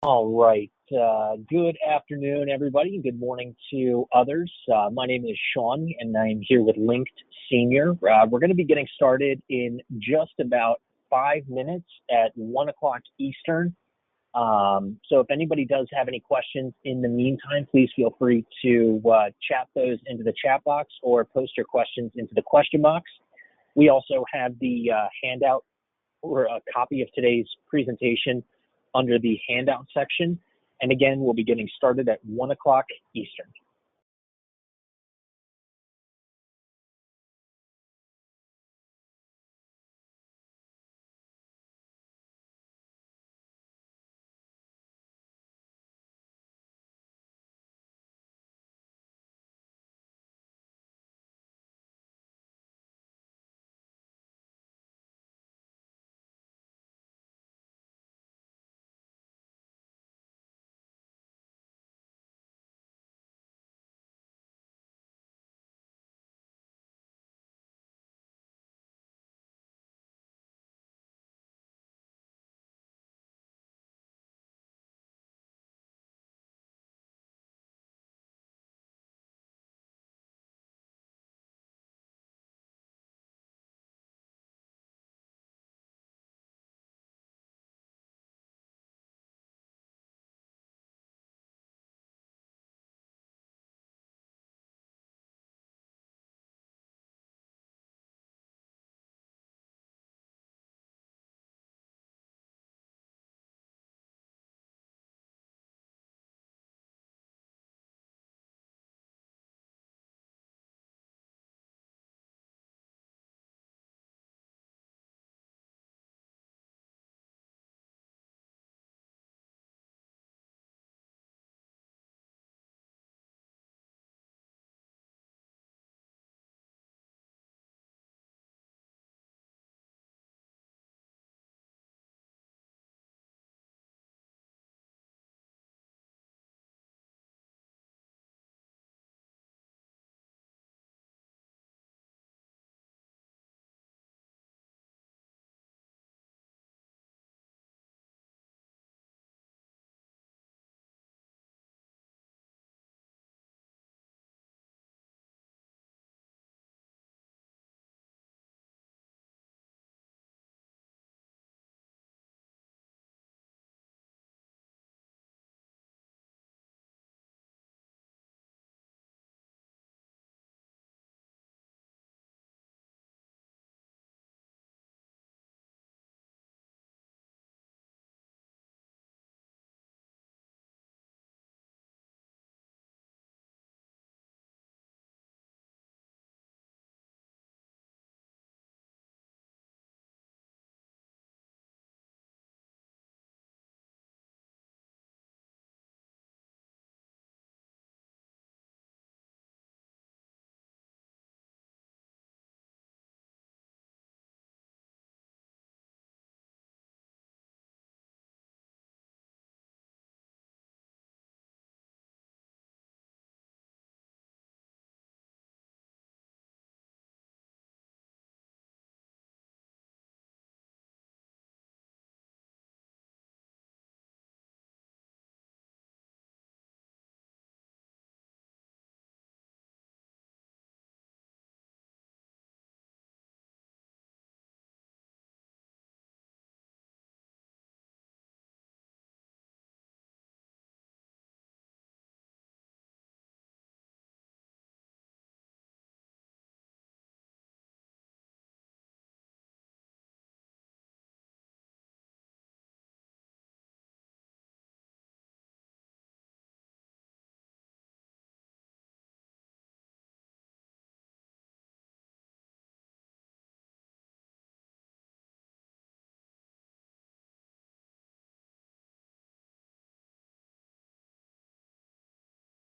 All right. Good afternoon, everybody. Good morning to others. My name is Sean, and I'm here with Linked Senior. We're going to be getting started in just about 5 minutes at 1 o'clock Eastern. So if anybody does have any questions in the meantime, please feel free to chat those into the chat box or post your questions into the question box. We also have the handout or a copy of today's presentation under the handout section. And again, we'll be getting started at 1 o'clock Eastern.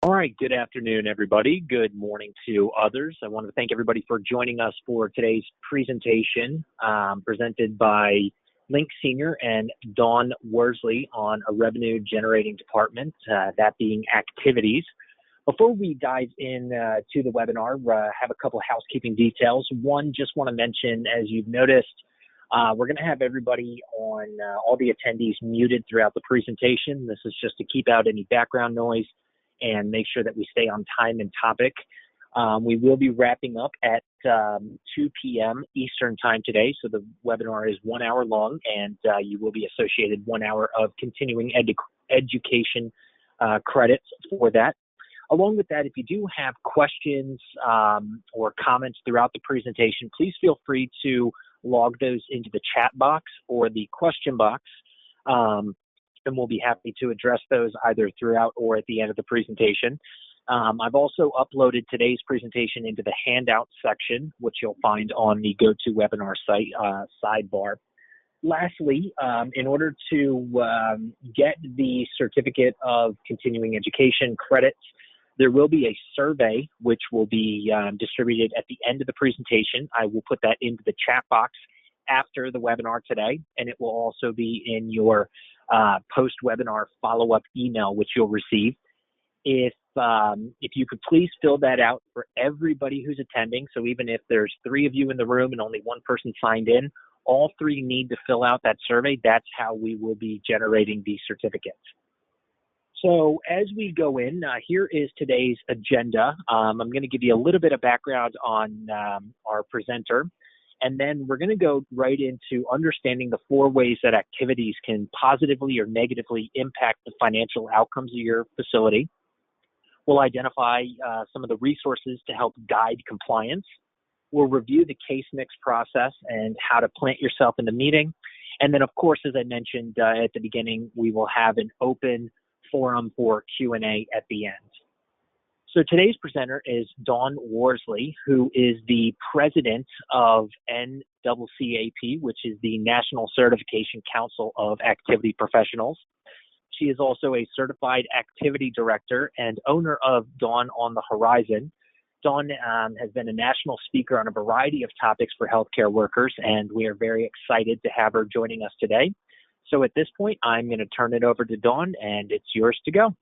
All right, good afternoon, everybody. Good morning to others. I want to thank everybody for joining us for today's presentation presented by Link Senior and Dawn Worsley on a revenue generating department, that being activities. Before we dive in to the webinar, have a couple of housekeeping details. One, just want to mention, as you've noticed, We're going to have everybody on, all the attendees muted throughout the presentation. This is just to keep out any background noise and make sure that we stay on time and topic. We will be wrapping up at 2 p.m. Eastern time today, so the webinar is 1 hour long, and you will be associated 1 hour of continuing education credits for that. Along with that, if you do have questions or comments throughout the presentation, please feel free to log those into the chat box or the question box, and we'll be happy to address those either throughout or at the end of the presentation. I've also uploaded today's presentation into the handout section, which you'll find on the GoToWebinar site sidebar. Lastly, in order to get the certificate of continuing education credits, there will be a survey which will be distributed at the end of the presentation. I will put that into the chat box after the webinar today, and it will also be in your post-webinar follow-up email, which you'll receive. If you could please fill that out for everybody who's attending, so even if there's 3 of you in the room and only 1 person signed in, all 3 need to fill out that survey. That's how we will be generating these certificates. So as we go in, here is today's agenda. I'm going to give you a little bit of background on our presenter, and then we're going to go right into understanding the 4 ways that activities can positively or negatively impact the financial outcomes of your facility. We'll identify some of the resources to help guide compliance. We'll review the case mix process and how to plant yourself in the meeting. And then, of course, as I mentioned at the beginning, we will have an open forum for Q&A at the end. So today's presenter is Dawn Worsley, who is the president of NCCAP, which is the National Certification Council of Activity Professionals. She is also a certified activity director and owner of Dawn on the Horizon. Dawn has been a national speaker on a variety of topics for healthcare workers, and we are very excited to have her joining us today. So at this point, I'm going to turn it over to Dawn, and it's yours to go.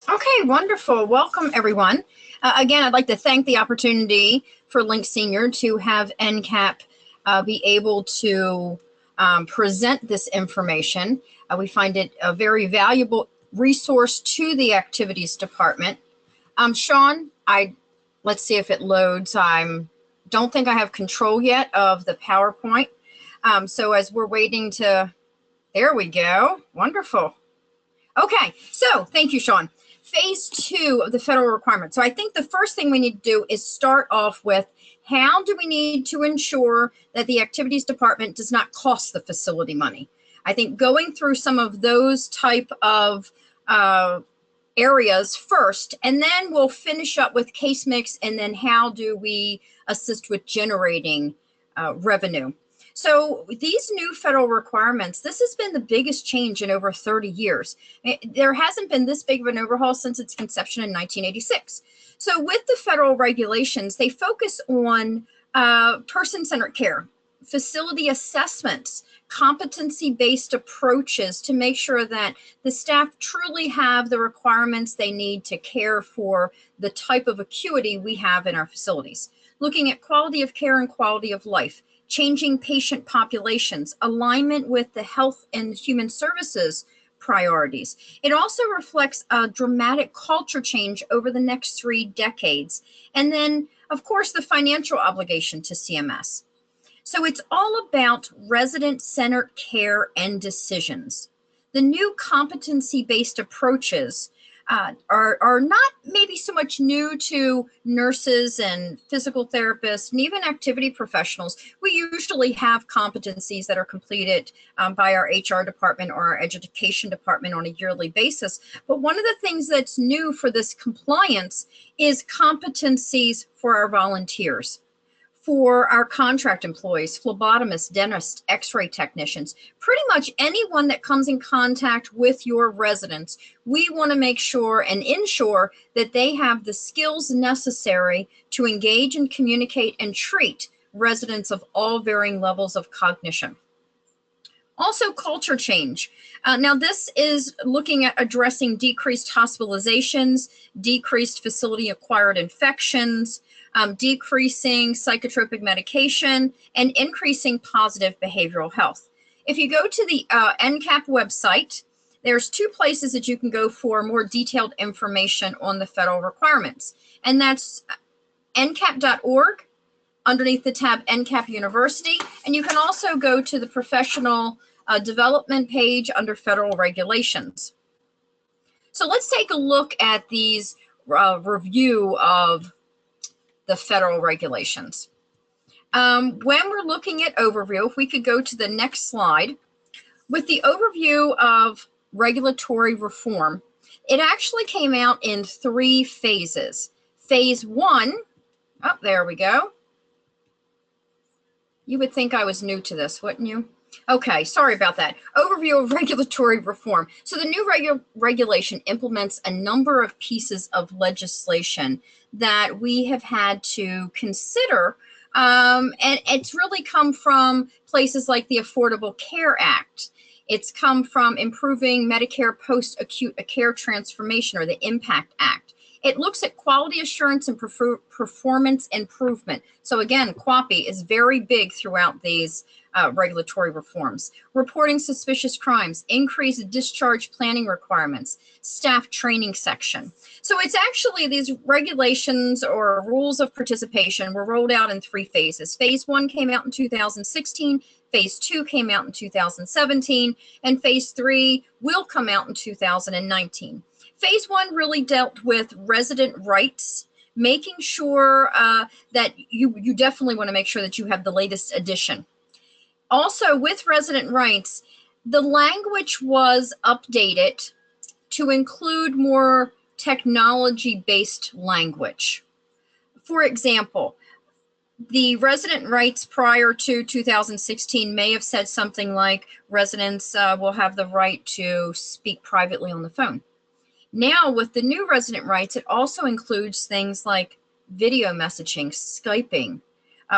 Okay, wonderful. Welcome, everyone. Again, I'd like to thank the opportunity for LinkedSenior to have NCAP be able to present this information. We find it a very valuable resource to the activities department. Sean, let's see if it loads. Don't think I have control yet of the PowerPoint. So as we're waiting to, there we go. Wonderful. Okay, so thank you, Sean. Phase 2 of the federal requirement. So I think the first thing we need to do is start off with how do we need to ensure that the activities department does not cost the facility money? I think going through some of those type of areas first, and then we'll finish up with case mix, and then how do we assist with generating revenue. So these new federal requirements, this has been the biggest change in over 30 years. There hasn't been this big of an overhaul since its conception in 1986. So with the federal regulations, they focus on person-centered care, facility assessments, competency-based approaches to make sure that the staff truly have the requirements they need to care for the type of acuity we have in our facilities. Looking at quality of care and quality of life, changing patient populations, alignment with the health and human services priorities. It also reflects a dramatic culture change over the next 3 decades. And then, of course, the financial obligation to CMS. So it's all about resident-centered care and decisions. The new competency-based approaches are not maybe so much new to nurses and physical therapists and even activity professionals. We usually have competencies that are completed by our HR department or our education department on a yearly basis. But one of the things that's new for this compliance is competencies for our volunteers, for our contract employees, phlebotomists, dentists, x-ray technicians, pretty much anyone that comes in contact with your residents. We want to make sure and ensure that they have the skills necessary to engage and communicate and treat residents of all varying levels of cognition. Also, culture change. Now, this is looking at addressing decreased hospitalizations, decreased facility-acquired infections, decreasing psychotropic medication, and increasing positive behavioral health. If you go to the NCAP website, there's two places that you can go for more detailed information on the federal requirements, and that's ncap.org underneath the tab NCAP University, and you can also go to the professional development page under federal regulations. So let's take a look at these review of the federal regulations. When we're looking at overview, if we could go to the next slide, with the overview of regulatory reform, it actually came out in 3 phases. Phase 1, oh, there we go. You would think I was new to this, wouldn't you? Okay, sorry about that. Overview of regulatory reform. So the new regulation implements a number of pieces of legislation that we have had to consider, and it's really come from places like the Affordable Care Act. It's come from improving Medicare post-acute care transformation, or the IMPACT Act. It looks at quality assurance and performance improvement. So again, QAPI is very big throughout these regulatory reforms. Reporting suspicious crimes, increased discharge planning requirements, staff training section. So it's actually these regulations or rules of participation were rolled out in 3 phases. Phase 1 came out in 2016, Phase 2 came out in 2017, and Phase 3 will come out in 2019. Phase 1 really dealt with resident rights, making sure that you definitely want to make sure that you have the latest edition. Also, with resident rights, the language was updated to include more technology-based language. For example, the resident rights prior to 2016 may have said something like residents will have the right to speak privately on the phone. Now, with the new resident rights, it also includes things like video messaging, Skyping.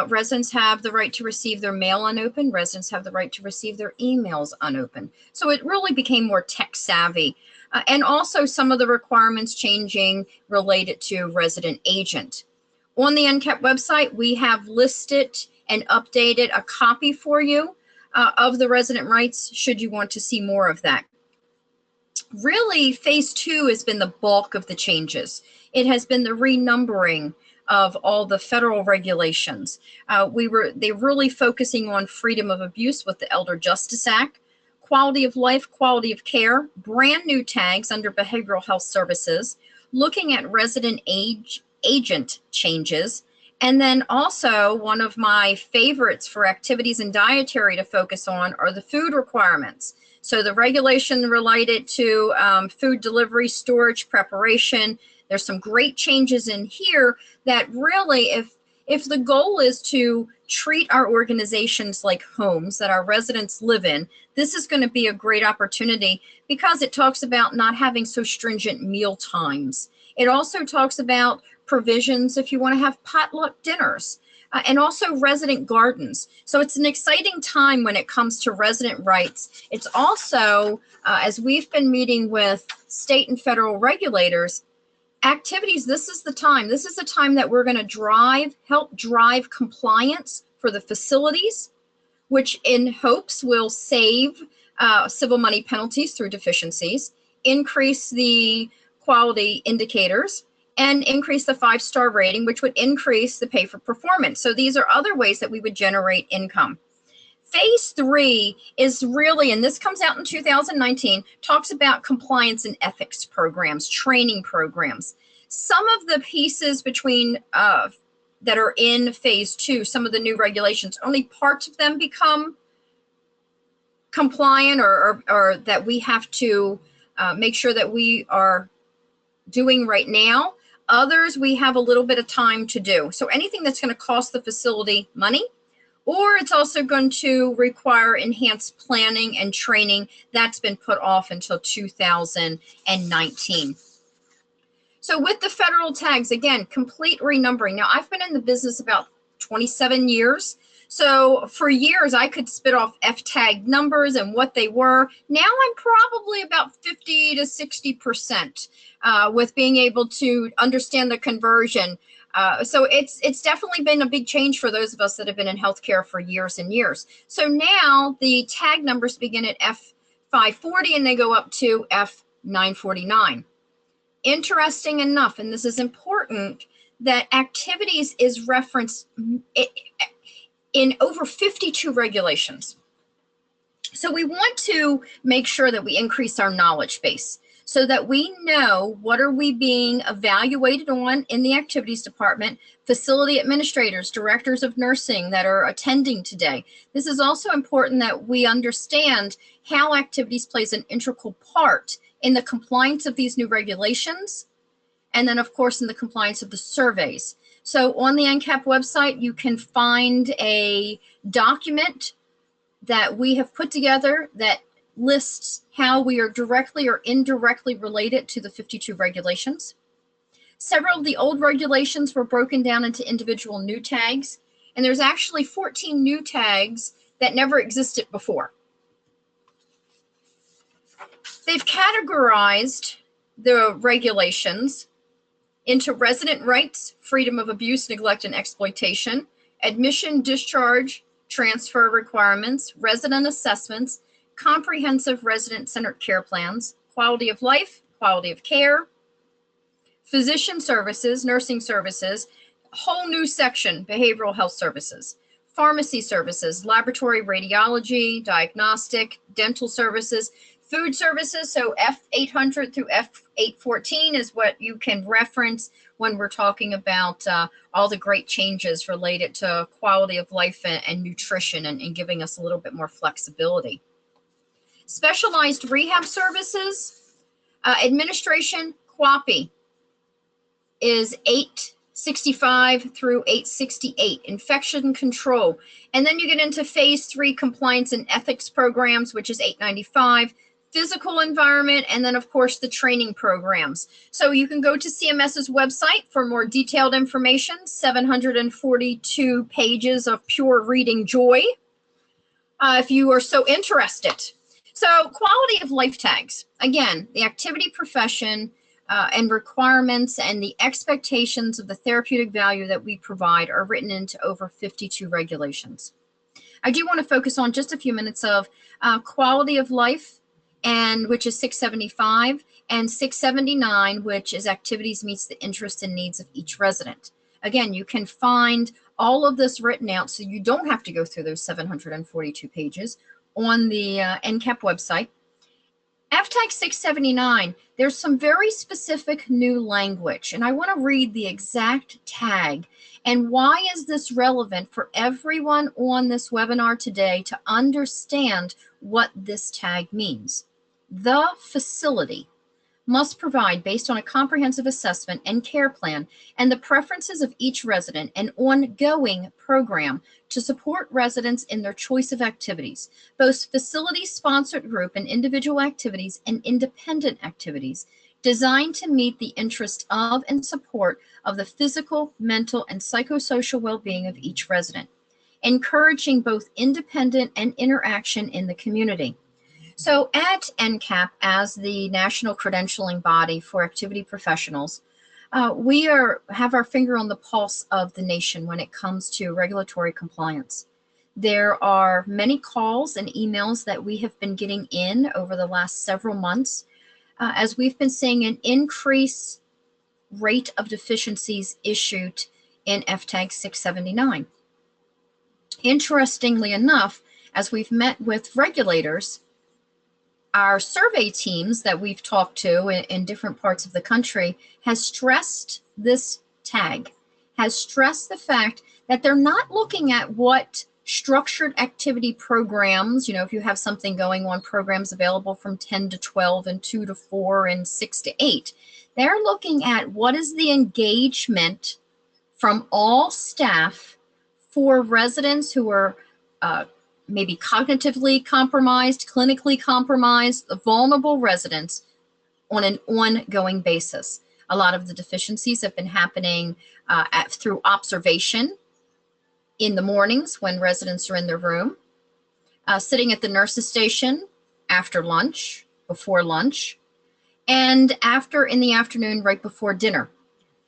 Residents have the right to receive their mail unopened. Residents have the right to receive their emails unopened. So it really became more tech savvy. And also some of the requirements changing related to resident agent. On the NCAP website, we have listed and updated a copy for you of the resident rights, should you want to see more of that. Really, Phase 2 has been the bulk of the changes. It has been the renumbering of all the federal regulations. They're really focusing on freedom of abuse with the Elder Justice Act, quality of life, quality of care, brand new tags under behavioral health services, looking at resident agent changes, and then also one of my favorites for activities and dietary to focus on are the food requirements. So the regulation related to food delivery, storage, preparation. There's some great changes in here that really, if the goal is to treat our organizations like homes that our residents live in, this is going to be a great opportunity because it talks about not having so stringent meal times. It also talks about provisions if you want to have potluck dinners. And also resident gardens. So it's an exciting time when it comes to resident rights. It's also, as we've been meeting with state and federal regulators, activities, this is the time. This is the time that we're going to help drive compliance for the facilities, which in hopes will save civil money penalties through deficiencies, increase the quality indicators, and increase the 5-star rating, which would increase the pay for performance. So these are other ways that we would generate income. Phase 3 is really, and this comes out in 2019, talks about compliance and ethics programs, training programs. Some of the pieces between that are in Phase 2, some of the new regulations, only parts of them become compliant or that we have to make sure that we are doing right now. Others, we have a little bit of time to do. So anything that's going to cost the facility money, or it's also going to require enhanced planning and training, that's been put off until 2019. So with the federal tags, again, complete renumbering. Now, I've been in the business about 27 years. So for years, I could spit off F-tag numbers and what they were. Now I'm probably about 50 to 60% with being able to understand the conversion. So it's definitely been a big change for those of us that have been in healthcare for years and years. So now the tag numbers begin at F540 and they go up to F949. Interesting enough, and this is important, that activities is referenced in over 52 regulations. So we want to make sure that we increase our knowledge base so that we know what are we being evaluated on in the activities department, facility administrators, directors of nursing that are attending today. This is also important that we understand how activities plays an integral part in the compliance of these new regulations, and then of course in the compliance of the surveys. So on the NCAP website, you can find a document that we have put together that lists how we are directly or indirectly related to the 52 regulations. Several of the old regulations were broken down into individual new tags, and there's actually 14 new tags that never existed before. They've categorized the regulations into resident rights, freedom of abuse, neglect, and exploitation, admission, discharge, transfer requirements, resident assessments, comprehensive resident-centered care plans, quality of life, quality of care, physician services, nursing services, whole new section, behavioral health services, pharmacy services, laboratory radiology, diagnostic, dental services, food services. So F800 through F814 is what you can reference when we're talking about all the great changes related to quality of life and nutrition and giving us a little bit more flexibility. Specialized rehab services, administration, QAPI is 865 through 868, infection control. And then you get into phase 3 compliance and ethics programs, which is 895, physical environment, and then of course the training programs. So you can go to CMS's website for more detailed information, 742 pages of pure reading joy, if you are so interested. So quality of life tags, again, the activity profession and requirements and the expectations of the therapeutic value that we provide are written into over 52 regulations. I do want to focus on just a few minutes of quality of life, and which is 675, and 679, which is activities meets the interests and needs of each resident. Again, you can find all of this written out so you don't have to go through those 742 pages on the NCAP website. FTAG 679, there's some very specific new language, and I want to read the exact tag. And why is this relevant for everyone on this webinar today to understand what this tag means? The facility must provide, based on a comprehensive assessment and care plan and the preferences of each resident, an ongoing program to support residents in their choice of activities, both facility-sponsored group and individual activities and independent activities, designed to meet the interest of and support of the physical, mental, and psychosocial well-being of each resident, encouraging both independent and interaction in the community. So at NCAP, as the national credentialing body for activity professionals, we have our finger on the pulse of the nation when it comes to regulatory compliance. There are many calls and emails that we have been getting in over the last several months as we've been seeing an increased rate of deficiencies issued in FTAG 679. Interestingly enough, as we've met with regulators, our survey teams that we've talked to in different parts of the country has stressed this tag, has stressed the fact that they're not looking at what structured activity programs, if you have something going on, programs available from 10 to 12 and 2 to 4 and 6 to 8. They're looking at what is the engagement from all staff for residents who are maybe cognitively compromised, clinically compromised, vulnerable residents on an ongoing basis. A lot of the deficiencies have been happening through observation in the mornings when residents are in their room, sitting at the nurse's station after lunch, before lunch, and after in the afternoon right before dinner.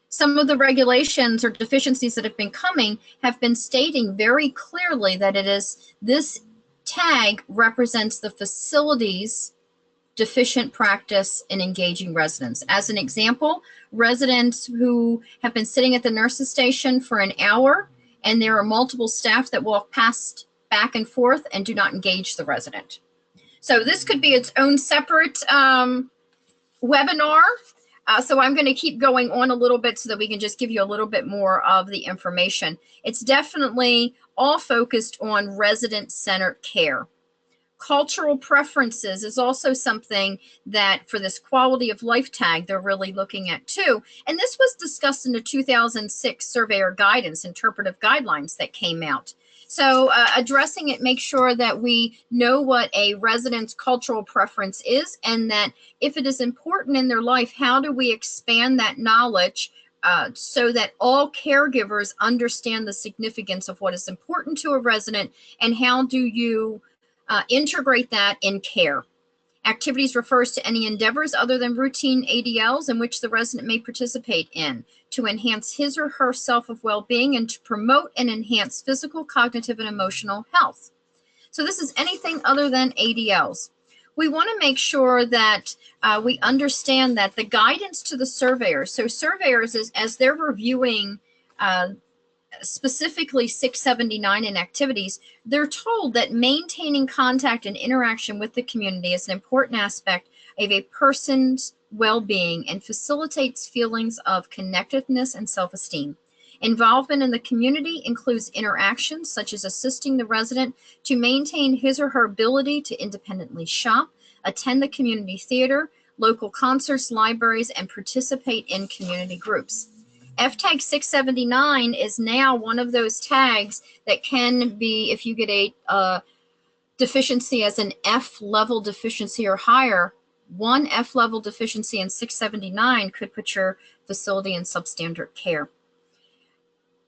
Some of the regulations or deficiencies that have been coming have been stating very clearly that this tag represents the facility's deficient practice in engaging residents. As an example, residents who have been sitting at the nurse's station for an hour and there are multiple staff that walk past back and forth and do not engage the resident. So this could be its own separate webinar. So I'm going to keep going on a little bit so that we can just give you a little bit more of the information. It's definitely all focused on resident-centered care. Cultural preferences is also something that for this quality of life tag they're really looking at too. And this was discussed in the 2006 Surveyor Guidance, interpretive guidelines that came out. So addressing it, make sure that we know what a resident's cultural preference is, and that if it is important in their life, how do we expand that knowledge so that all caregivers understand the significance of what is important to a resident, and how do you integrate that in care. Activities refers to any endeavors other than routine ADLs in which the resident may participate in to enhance his or her self of well-being and to promote and enhance physical, cognitive, and emotional health. So this is anything other than ADLs. We want to make sure that we understand that the guidance to the surveyors, so surveyors, as they're reviewing specifically 679 in activities, they're told that maintaining contact and interaction with the community is an important aspect of a person's well-being and facilitates feelings of connectedness and self-esteem. Involvement in the community includes interactions such as assisting the resident to maintain his or her ability to independently shop, attend the community theater, local concerts, libraries, and participate in community groups. FTAG 679 is now one of those tags that can be, if you get a deficiency as an F-level deficiency or higher, one F-level deficiency in 679 could put your facility in substandard care.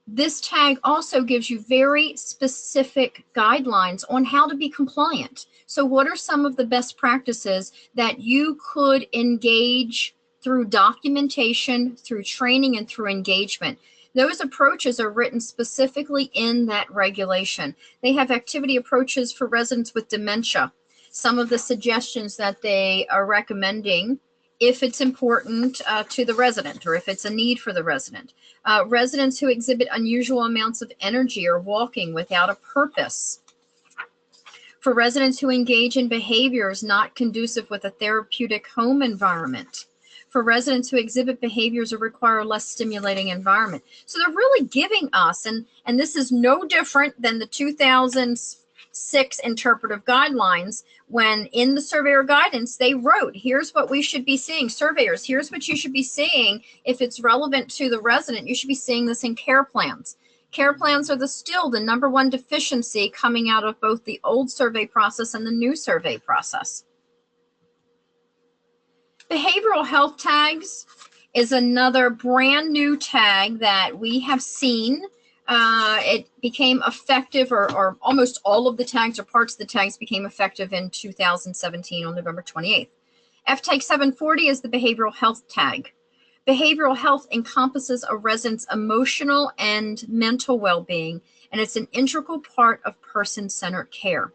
This tag also gives you very specific guidelines on how to be compliant. So what are some of the best practices that you could engage through documentation, through training, and through engagement? Those approaches are written specifically in that regulation. They have activity approaches for residents with dementia. Some of the suggestions that they are recommending, if it's important to the resident or if it's a need for the resident. Residents who exhibit unusual amounts of energy or walking without a purpose. For residents who engage in behaviors not conducive with a therapeutic home environment. For residents who exhibit behaviors or require a less stimulating environment. So they're really giving us, and this is no different than the 2006 interpretive guidelines, when in the surveyor guidance they wrote, here's what we should be seeing. Surveyors, here's what you should be seeing. If it's relevant to the resident, you should be seeing this in care plans. Care plans are still the #1 deficiency coming out of both the old survey process and the new survey process. Behavioral health tags is another brand new tag that we have seen. It became effective, or almost all of the tags or parts of the tags became effective in 2017 on November 28th. FTAG 740 is the behavioral health tag. Behavioral health encompasses a resident's emotional and mental well-being, and it's an integral part of person-centered care.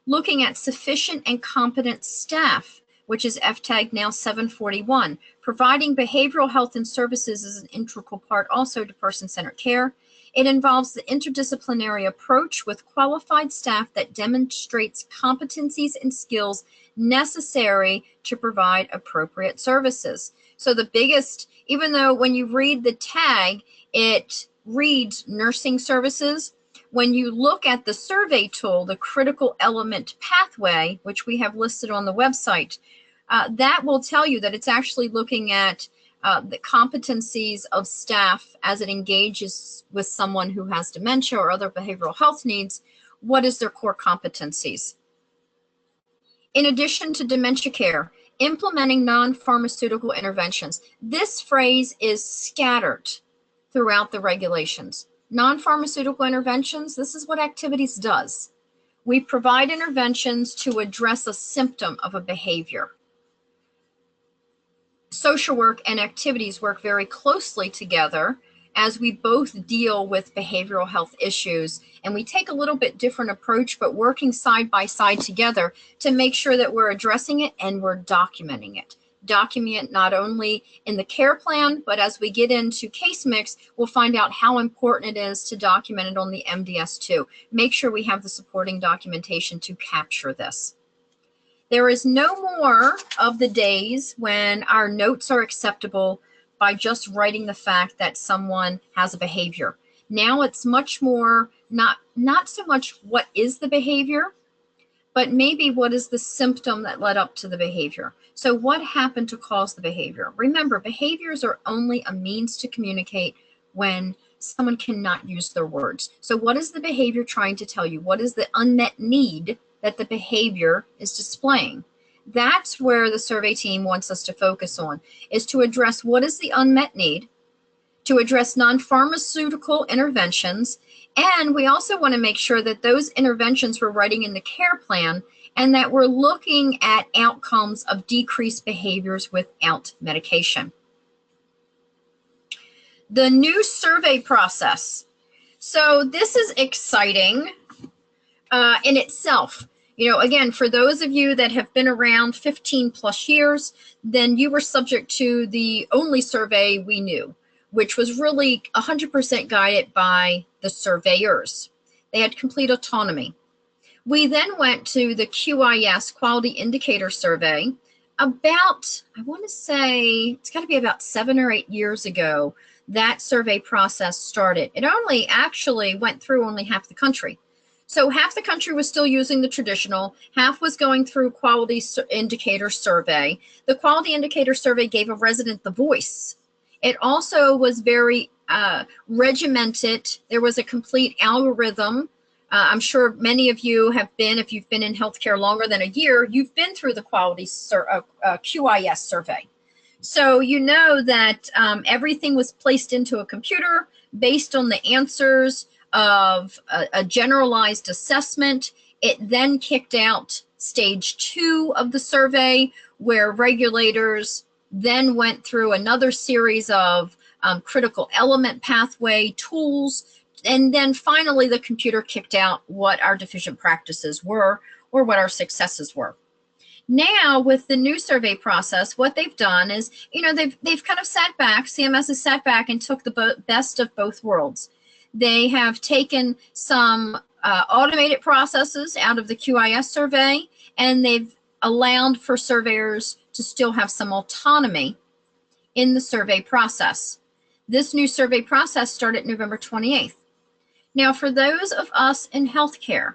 Looking at sufficient and competent staff, which is FTAG now 741. Providing behavioral health and services is an integral part also to person-centered care. It involves the interdisciplinary approach with qualified staff that demonstrates competencies and skills necessary to provide appropriate services. So the biggest, even though when you read the tag, it reads nursing services, when you look at the survey tool, the critical element pathway, which we have listed on the website, that will tell you that it's actually looking at the competencies of staff as it engages with someone who has dementia or other behavioral health needs. What is their core competencies? In addition to dementia care, implementing non-pharmaceutical interventions. This phrase is scattered throughout the regulations. Non-pharmaceutical interventions, this is what activities does. We provide interventions to address a symptom of a behavior. social work and activities work very closely together as we both deal with behavioral health issues. And we take a little bit different approach, but working side by side together to make sure that we're addressing it and we're documenting it. Document not only in the care plan, but as we get into case mix, we'll find out how important it is to document it on the MDS too. Make sure we have the supporting documentation to capture this. There is no more of the days when our notes are acceptable by just writing the fact that someone has a behavior. Now it's much more not so much what is the behavior, but maybe what is the symptom that led up to the behavior. So what happened to cause the behavior? Remember, behaviors are only a means to communicate when someone cannot use their words. So what is the behavior trying to tell you? What is the unmet need that the behavior is displaying? That's where the survey team wants us to focus on, is to address what is the unmet need, to address non-pharmaceutical interventions, and we also want to make sure that those interventions we're writing in the care plan and that we're looking at outcomes of decreased behaviors without medication. The new survey process. So this is exciting in itself. You know, again, for those of you that have been around 15 plus years, then you were subject to the only survey we knew, which was really 100% guided by the surveyors. They had complete autonomy. We then went to the QIS, Quality Indicator Survey, about, I want to say, it's got to be about 7 or 8 years ago, that survey process started. It only actually went through only half the country. So half the country was still using the traditional, half was going through Quality Indicator Survey. The Quality Indicator Survey gave a resident the voice. It also was very regimented. There was a complete algorithm. I'm sure many of you have been, if you've been in healthcare longer than a year, you've been through the Quality QIS survey. So you know that everything was placed into a computer based on the answers of a generalized assessment. It then kicked out stage 2 of the survey, where regulators then went through another series of critical element pathway tools. And then finally, the computer kicked out what our deficient practices were or what our successes were. Now, with the new survey process, what they've done is, you know, they've kind of sat back, CMS has sat back and took the best of both worlds. They have taken some automated processes out of the QIS survey, and they've allowed for surveyors to still have some autonomy in the survey process. This new survey process started November 28th. Now, for those of us in healthcare,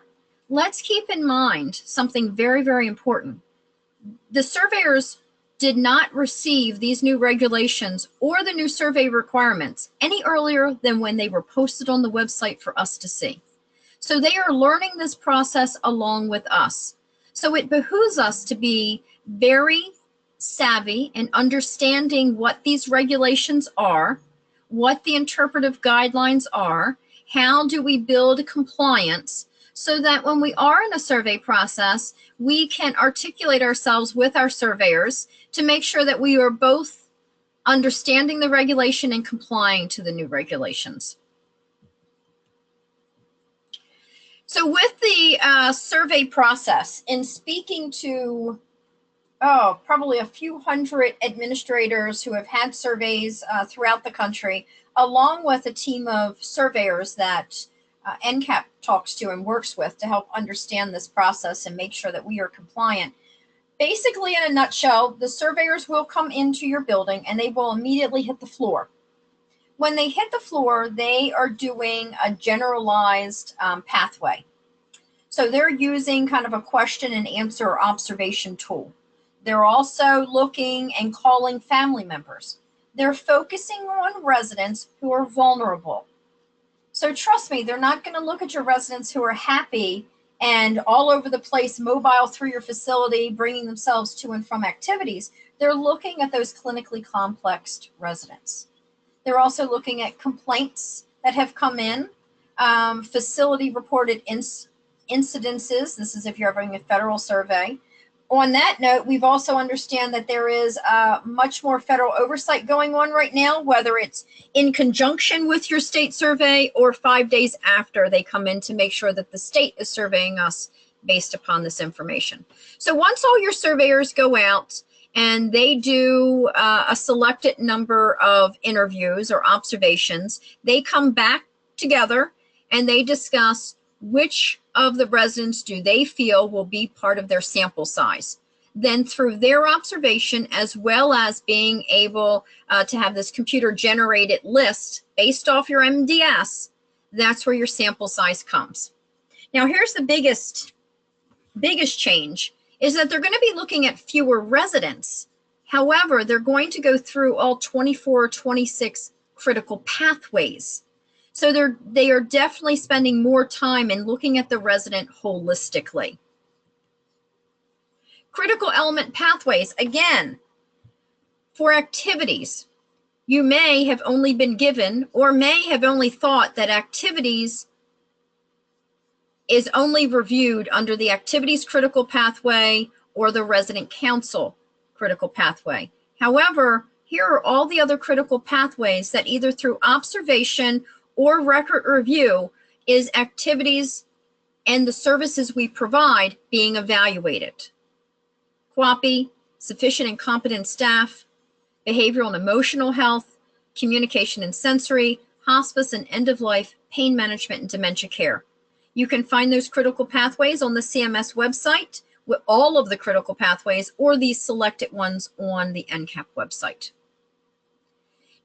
let's keep in mind something very, very important. The surveyors did not receive these new regulations or the new survey requirements any earlier than when they were posted on the website for us to see. So they are learning this process along with us. So it behooves us to be very savvy in understanding what these regulations are, what the interpretive guidelines are, how do we build compliance, so that when we are in a survey process, we can articulate ourselves with our surveyors to make sure that we are both understanding the regulation and complying to the new regulations. So with the survey process, in speaking to probably a few hundred administrators who have had surveys throughout the country, along with a team of surveyors that NCAP talks to and works with to help understand this process and make sure that we are compliant. Basically, in a nutshell, the surveyors will come into your building and they will immediately hit the floor. When they hit the floor, they are doing a generalized pathway. So they're using kind of a question and answer or observation tool. They're also looking and calling family members. They're focusing on residents who are vulnerable. So trust me, they're not going to look at your residents who are happy and all over the place, mobile through your facility, bringing themselves to and from activities. They're looking at those clinically complex residents. They're also looking at complaints that have come in, facility reported incidences. This is if you're having a federal survey. On that note, we've also understand that there is much more federal oversight going on right now, whether it's in conjunction with your state survey or 5 days after they come in to make sure that the state is surveying us based upon this information. So once all your surveyors go out and they do a selected number of interviews or observations, they come back together and they discuss which of the residents do they feel will be part of their sample size. Then through their observation, as well as being able to have this computer generated list based off your MDS, that's where your sample size comes. Now here's the biggest change is that they're going to be looking at fewer residents. However, they're going to go through all 24 or 26 critical pathways. So they are definitely spending more time in looking at the resident holistically. Critical element pathways, again, for activities. You may have only been given or may have only thought that activities is only reviewed under the activities critical pathway or the resident council critical pathway. However, here are all the other critical pathways that either through observation or record review is activities and the services we provide being evaluated. QAPI, sufficient and competent staff, behavioral and emotional health, communication and sensory, hospice and end-of-life, pain management, and dementia care. You can find those critical pathways on the CMS website with all of the critical pathways or these selected ones on the NCAP website.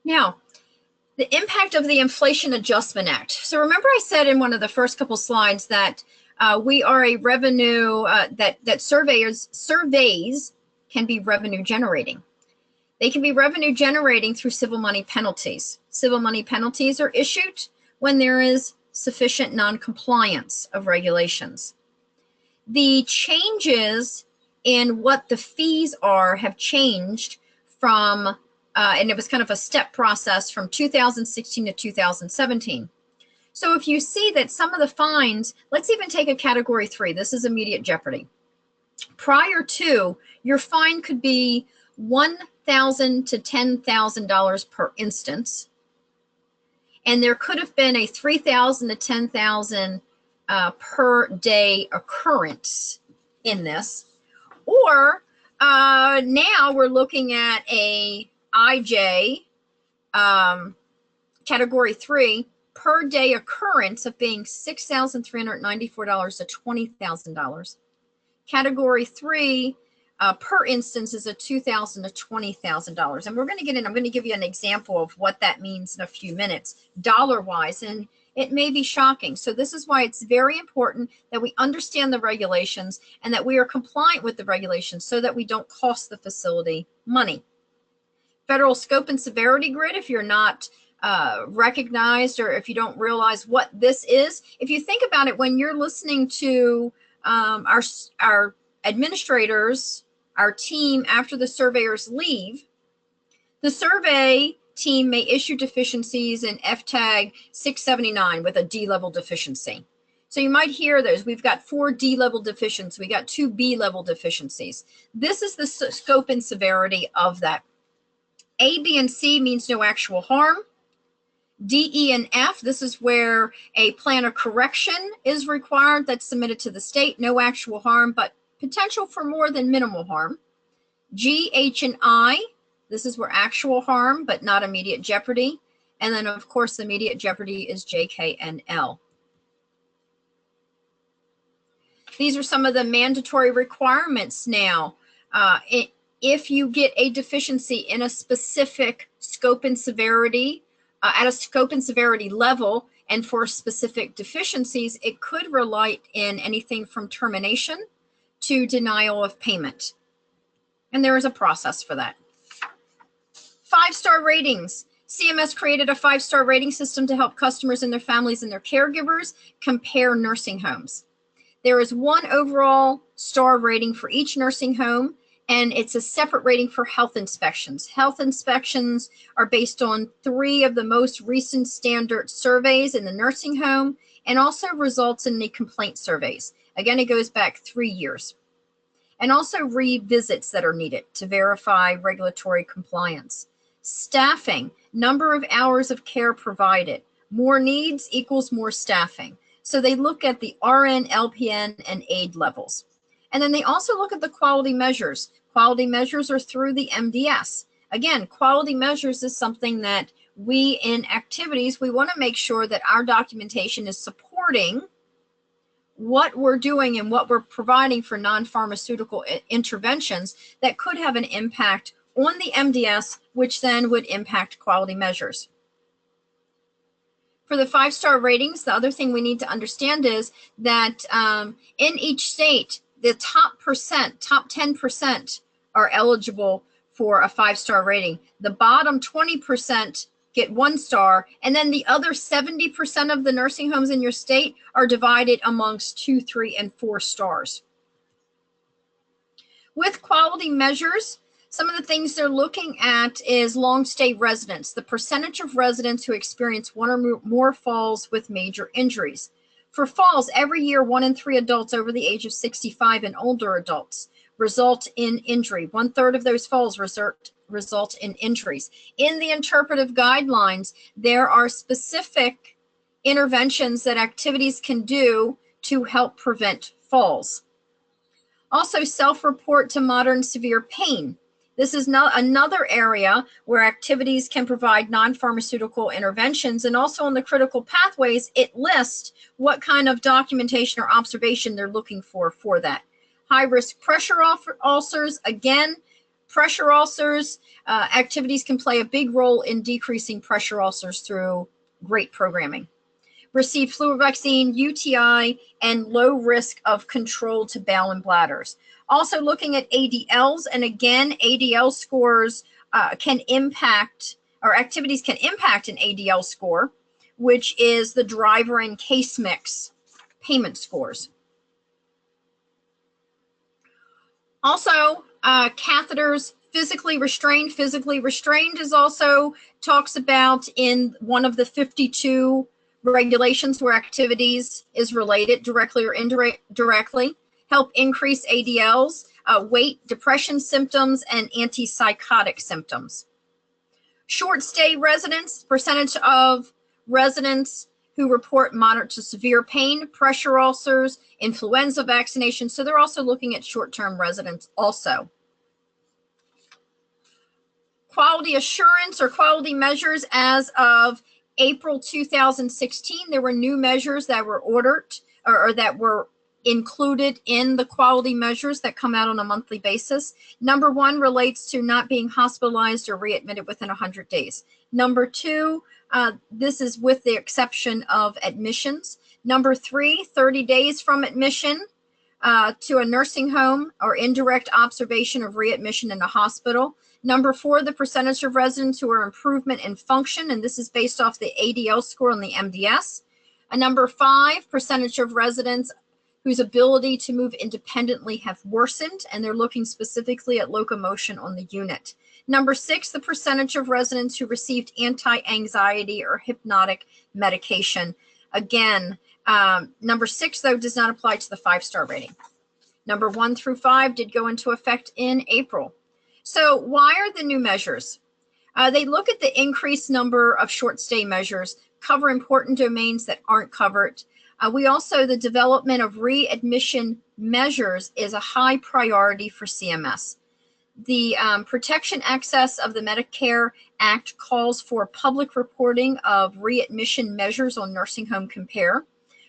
Now, the impact of the Inflation Adjustment Act. So remember I said in one of the first couple slides that we are a revenue, that surveys can be revenue generating. They can be revenue generating through civil money penalties. Civil money penalties are issued when there is sufficient non-compliance of regulations. The changes in what the fees are have changed from and it was kind of a step process from 2016 to 2017. So if you see that some of the fines, let's even take a category 3, this is immediate jeopardy. Prior to, your fine could be $1,000 to $10,000 per instance. And there could have been a $3,000 to $10,000 per day occurrence in this. Or now we're looking at a IJ category 3 per day occurrence of being $6,394 to $20,000. Category 3 per instance is a $2,000 to $20,000. And we're going to get in, I'm going to give you an example of what that means in a few minutes, dollar-wise, and it may be shocking. So this is why it's very important that we understand the regulations and that we are compliant with the regulations so that we don't cost the facility money. Federal scope and severity grid, if you're not recognized or if you don't realize what this is, if you think about it, when you're listening to our administrators, our team after the surveyors leave, the survey team may issue deficiencies in FTAG 679 with a D-level deficiency. So you might hear those. We've got 4 D-level deficiencies. We got 2 B-level deficiencies. This is the scope and severity of that. A, B, and C means no actual harm. D, E, and F, this is where a plan of correction is required that's submitted to the state. No actual harm, but potential for more than minimal harm. G, H, and I, this is where actual harm, but not immediate jeopardy. And then, of course, immediate jeopardy is J, K, and L. These are some of the mandatory requirements now. If you get a deficiency in a specific scope and severity, at a scope and severity level, and for specific deficiencies, it could result in anything from termination to denial of payment. And there is a process for that. 5-star ratings. CMS created a 5-star rating system to help customers and their families and their caregivers compare nursing homes. There is one overall star rating for each nursing home, and it's a separate rating for health inspections. Health inspections are based on 3 of the most recent standard surveys in the nursing home and also results in the complaint surveys. Again, it goes back 3 years. and also revisits that are needed to verify regulatory compliance. Staffing, number of hours of care provided. More needs equals more staffing. So they look at the RN, LPN, and aide levels. And then they also look at the quality measures. Quality measures are through the MDS. Again, quality measures is something that we in activities, we want to make sure that our documentation is supporting what we're doing and what we're providing for non-pharmaceutical interventions that could have an impact on the MDS, which then would impact quality measures. For the 5-star ratings, the other thing we need to understand is that in each state, the top 10% are eligible for a 5-star rating. The bottom 20% get 1 star, and then the other 70% of the nursing homes in your state are divided amongst 2, 3, and 4 stars. With quality measures, some of the things they're looking at is long stay residents, the percentage of residents who experience 1 or more falls with major injuries. For falls, every year 1 in 3 adults over the age of 65 and older adults result in injury. 1/3 of those falls result in injuries. In the interpretive guidelines, there are specific interventions that activities can do to help prevent falls. Also, self-report to moderate severe pain. This is not another area where activities can provide non-pharmaceutical interventions, and also on the critical pathways, it lists what kind of documentation or observation they're looking for that. High-risk pressure ulcers, again, pressure ulcers, activities can play a big role in decreasing pressure ulcers through great programming. Receive flu vaccine, UTI, and low risk of control to bowel and bladders. Also looking at ADLs, and again, ADL scores can impact, or activities can impact an ADL score, which is the driver and case mix payment scores. Also, catheters, physically restrained. Physically restrained is also talks about in one of the 52 regulations where activities is related directly or indirectly. Help increase ADLs, weight, depression symptoms, and antipsychotic symptoms. Short stay residents, percentage of residents who report moderate to severe pain, pressure ulcers, influenza vaccination. So they're also looking at short-term residents also. Quality assurance or quality measures as of April 2016, there were new measures that were ordered or that were included in the quality measures that come out on a monthly basis. Number 1 relates to not being hospitalized or readmitted within 100 days. Number 2, this is with the exception of admissions. Number 3, 30 days from admission to a nursing home or indirect observation of readmission in a hospital. Number 4, the percentage of residents who are improvement in function, and this is based off the ADL score on the MDS. Number 5, percentage of residents whose ability to move independently have worsened, and they're looking specifically at locomotion on the unit. Number 6, the percentage of residents who received anti-anxiety or hypnotic medication. Again, number 6, though, does not apply to the 5-star rating. Number 1 through 5 did go into effect in April. So why are the new measures? They look at the increased number of short stay measures, cover important domains that aren't covered. The development of readmission measures is a high priority for CMS. The Protection Access of the Medicare Act calls for public reporting of readmission measures on Nursing Home Compare.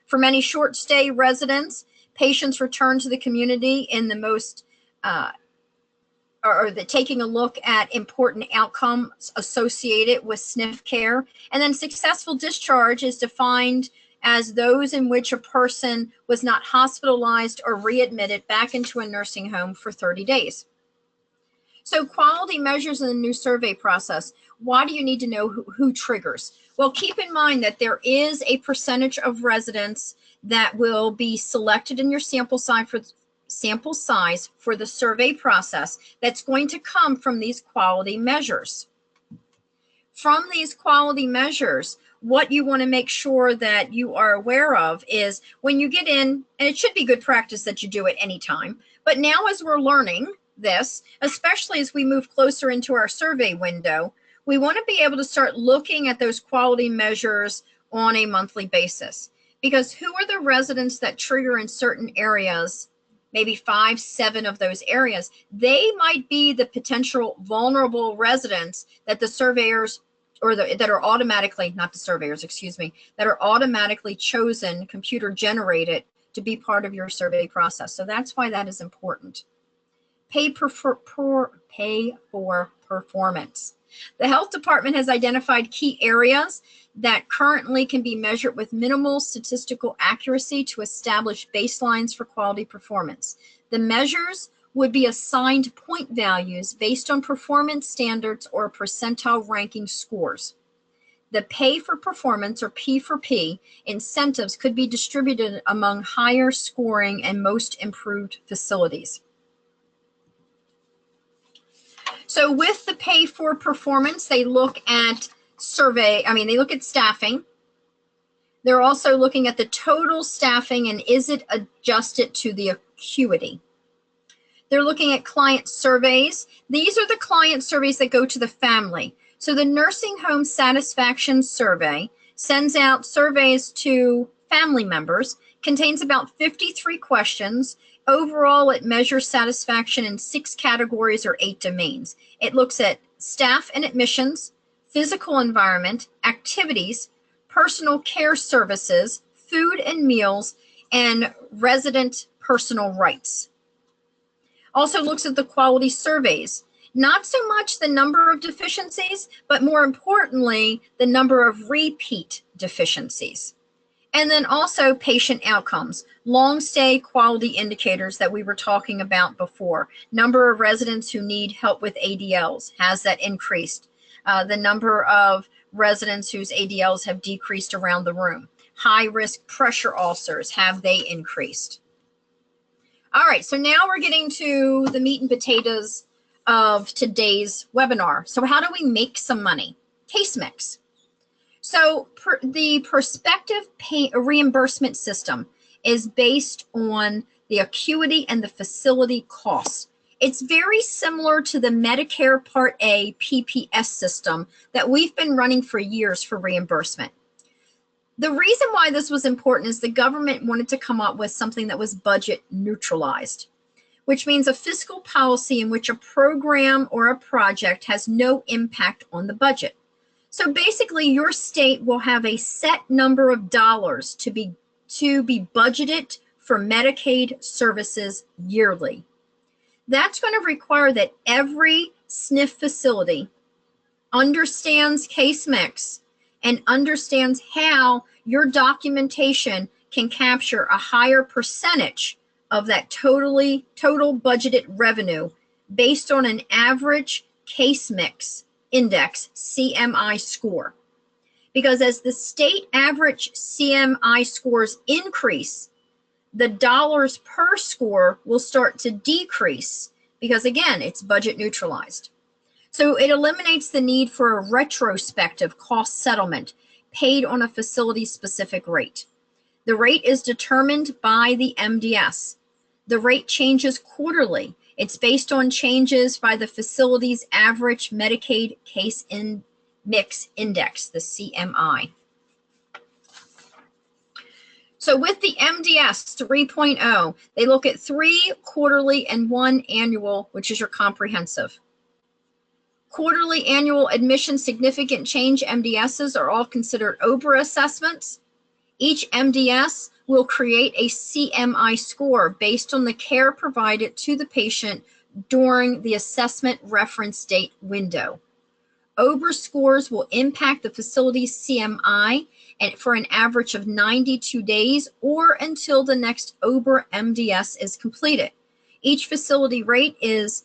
For many short stay residents, patients return to the community in the most taking a look at important outcomes associated with SNF care. And then successful discharge is defined as those in which a person was not hospitalized or readmitted back into a nursing home for 30 days. So quality measures in the new survey process. Why do you need to know who triggers? Well, keep in mind that there is a percentage of residents that will be selected in your sample size for the survey process that's going to come from these quality measures. From these quality measures, what you want to make sure that you are aware of is when you get in, and it should be good practice that you do it anytime, but now as we're learning this, especially as we move closer into our survey window, we want to be able to start looking at those quality measures on a monthly basis. Because who are the residents that trigger in certain areas, maybe 5, 7 of those areas? They might be the potential vulnerable residents that the surveyors or that are automatically, not the surveyors, excuse me, that are automatically chosen, computer generated to be part of your survey process. So that's why that is important. Pay for performance. The health department has identified key areas that currently can be measured with minimal statistical accuracy to establish baselines for quality performance. The measures would be assigned point values based on performance standards or percentile ranking scores. The pay for performance, or P for P, incentives could be distributed among higher scoring and most improved facilities. So with the pay for performance, they look at they look at staffing. They're also looking at the total staffing and is it adjusted to the acuity. They're looking at client surveys. These are the client surveys that go to the family. So the nursing home satisfaction survey sends out surveys to family members, contains about 53 questions. Overall, it measures satisfaction in 6 categories or 8 domains. It looks at staff and admissions, physical environment, activities, personal care services, food and meals, and resident personal rights. Also looks at the quality surveys. Not so much the number of deficiencies, but more importantly, the number of repeat deficiencies. And then also patient outcomes, long stay quality indicators that we were talking about before. Number of residents who need help with ADLs, has that increased? The number of residents whose ADLs have decreased around the room. High risk pressure ulcers, have they increased? All right, so now we're getting to the meat and potatoes of today's webinar. So how do we make some money? Case mix. So the prospective reimbursement system is based on the acuity and the facility costs. It's very similar to the Medicare Part A PPS system that we've been running for years for reimbursement. The reason why this was important is the government wanted to come up with something that was budget neutralized, which means a fiscal policy in which a program or a project has no impact on the budget. So basically, your state will have a set number of dollars to be budgeted for Medicaid services yearly. That's going to require that every SNF facility understands case mix and understands how your documentation can capture a higher percentage of that total budgeted revenue based on an average case mix index CMI score. Because as the state average CMI scores increase, the dollars per score will start to decrease because, again, it's budget neutralized. So it eliminates the need for a retrospective cost settlement paid on a facility-specific rate. The rate is determined by the MDS. The rate changes quarterly. It's based on changes by the facility's average Medicaid case mix index, the CMI. So with the MDS 3.0, they look at 3 quarterly and 1 annual, which is your comprehensive. Quarterly, annual, admission, significant change MDSs are all considered OBRA assessments. Each MDS will create a CMI score based on the care provided to the patient during the assessment reference date window. OBRA scores will impact the facility's CMI and for an average of 92 days or until the next OBRA MDS is completed. Each facility rate is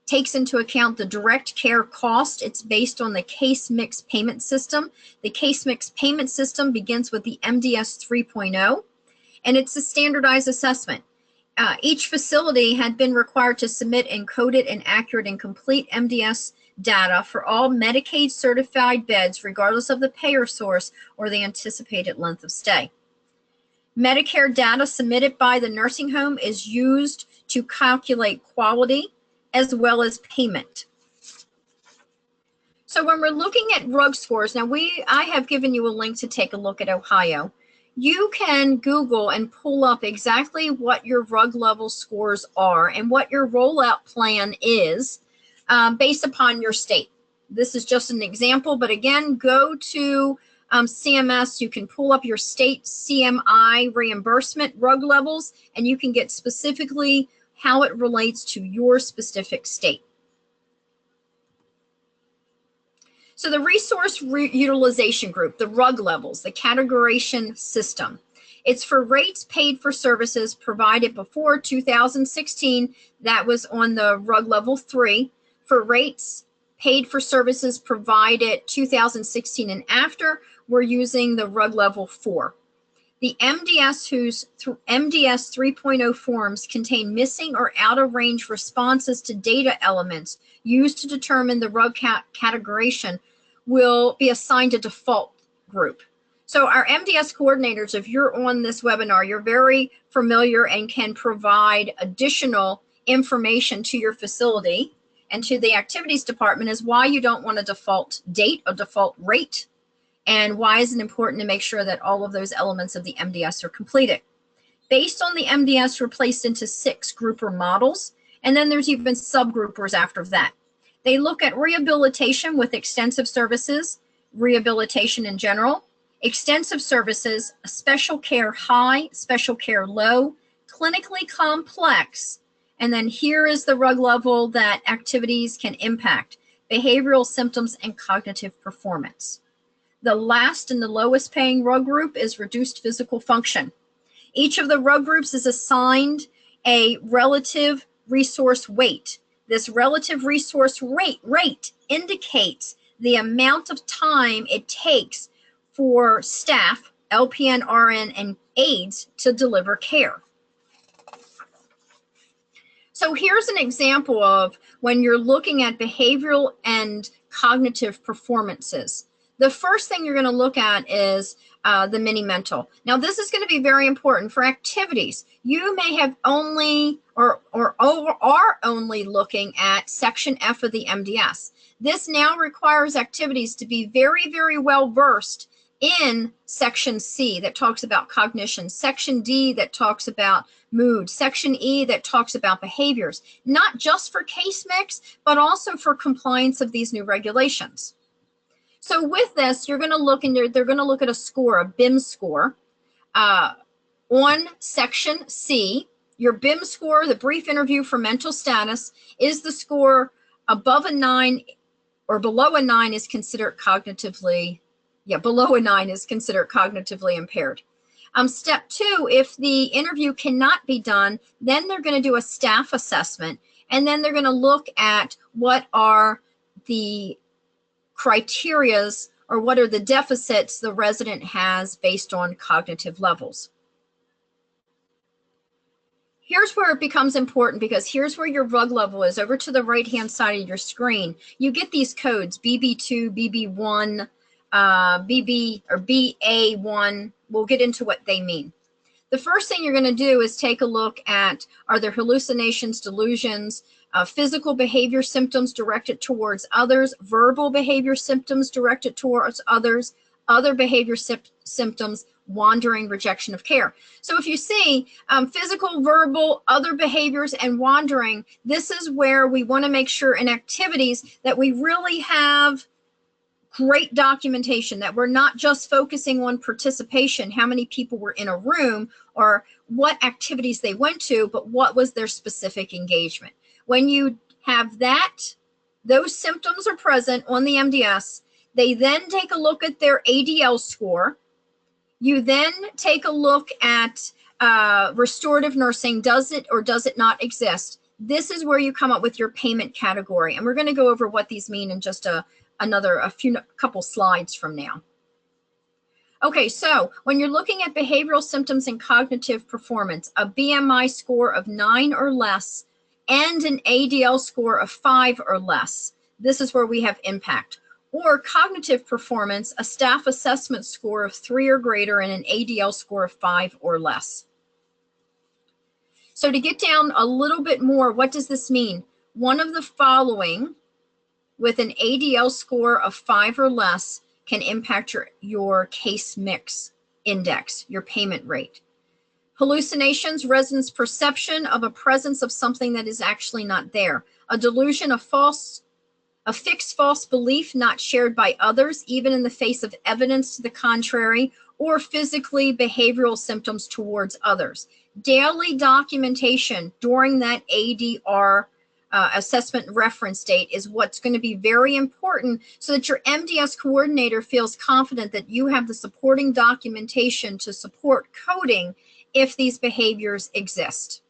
takes into account the direct care cost. It's based on the case mix payment system. The case mix payment system begins with the MDS 3.0, and it's a standardized assessment. Each facility had been required to submit encoded and accurate and complete MDS data for all Medicaid certified beds, regardless of the payer source or the anticipated length of stay. Medicare data submitted by the nursing home is used to calculate quality as well as payment. So when we're looking at RUG scores, now I have given you a link to take a look at Ohio. You can Google and pull up exactly what your RUG level scores are and what your rollout plan is based upon your state. This is just an example, but again, go to CMS. You can pull up your state CMI reimbursement RUG levels, and you can get specifically how it relates to your specific state. So the resource utilization group, the RUG levels, the categorization system. It's for rates paid for services provided before 2016. That was on the RUG level 3. For rates paid for services provided 2016 and after, we're using the RUG level 4. The MDS whose MDS 3.0 forms contain missing or out of range responses to data elements used to determine the RUG categorization will be assigned a default group. So our MDS coordinators, if you're on this webinar, you're very familiar and can provide additional information to your facility and to the activities department as why you don't want a default date, a default rate, and why is it important to make sure that all of those elements of the MDS are completed. Based on the MDS, we're placed into 6 grouper models, and then there's even subgroupers after that. They look at rehabilitation with extensive services, rehabilitation in general, extensive services, special care high, special care low, clinically complex, and then here is the RUG level that activities can impact, behavioral symptoms and cognitive performance. The last and the lowest paying RUG group is reduced physical function. Each of the RUG groups is assigned a relative resource weight. This relative resource rate indicates the amount of time it takes for staff, LPN, RN, and aides to deliver care. So here's an example of when you're looking at behavioral and cognitive performances. The first thing you're going to look at is the mini mental. Now this is going to be very important for activities. You may have only or are only looking at section F of the MDS. This now requires activities to be very, very well versed in section C that talks about cognition, section D that talks about mood, section E that talks about behaviors, not just for case mix, but also for compliance of these new regulations. So with this, you're going to look and they're going to look at a score, a BIM score, on section C. Your BIM score, the brief interview for mental status, is the score above a 9 or below a 9 is considered cognitively, below a 9 is considered cognitively impaired. Step 2, if the interview cannot be done, then they're going to do a staff assessment, and then they're going to look at what are the criterias or what are the deficits the resident has based on cognitive levels. Here's where it becomes important because here's where your RUG level is. Over to the right-hand side of your screen, you get these codes, BB2, BB1, BB or BA1. We'll get into what they mean. The first thing you're going to do is take a look at, are there hallucinations, delusions, physical behavior symptoms directed towards others, verbal behavior symptoms directed towards others, other behavior symptoms, wandering, rejection of care. So if you see physical, verbal, other behaviors, and wandering, this is where we want to make sure in activities that we really have great documentation, that we're not just focusing on participation, how many people were in a room or what activities they went to, but what was their specific engagement. When you have that, those symptoms are present on the MDS. They then take a look at their ADL score. You then take a look at restorative nursing. Does it or does it not exist? This is where you come up with your payment category. And we're going to go over what these mean in just a couple slides from now. Okay, so when you're looking at behavioral symptoms and cognitive performance, a BMI score of 9 or less and an ADL score of 5 or less. This is where we have impact. Or cognitive performance, a staff assessment score of 3 or greater and an ADL score of 5 or less. So to get down a little bit more, what does this mean? One of the following with an ADL score of 5 or less can impact your case mix index, your payment rate. Hallucinations, residents' perception of a presence of something that is actually not there. A delusion, a fixed false belief not shared by others, even in the face of evidence to the contrary, or physically behavioral symptoms towards others. Daily documentation during that ADR assessment reference date is what's going to be very important so that your MDS coordinator feels confident that you have the supporting documentation to support coding if these behaviors exist.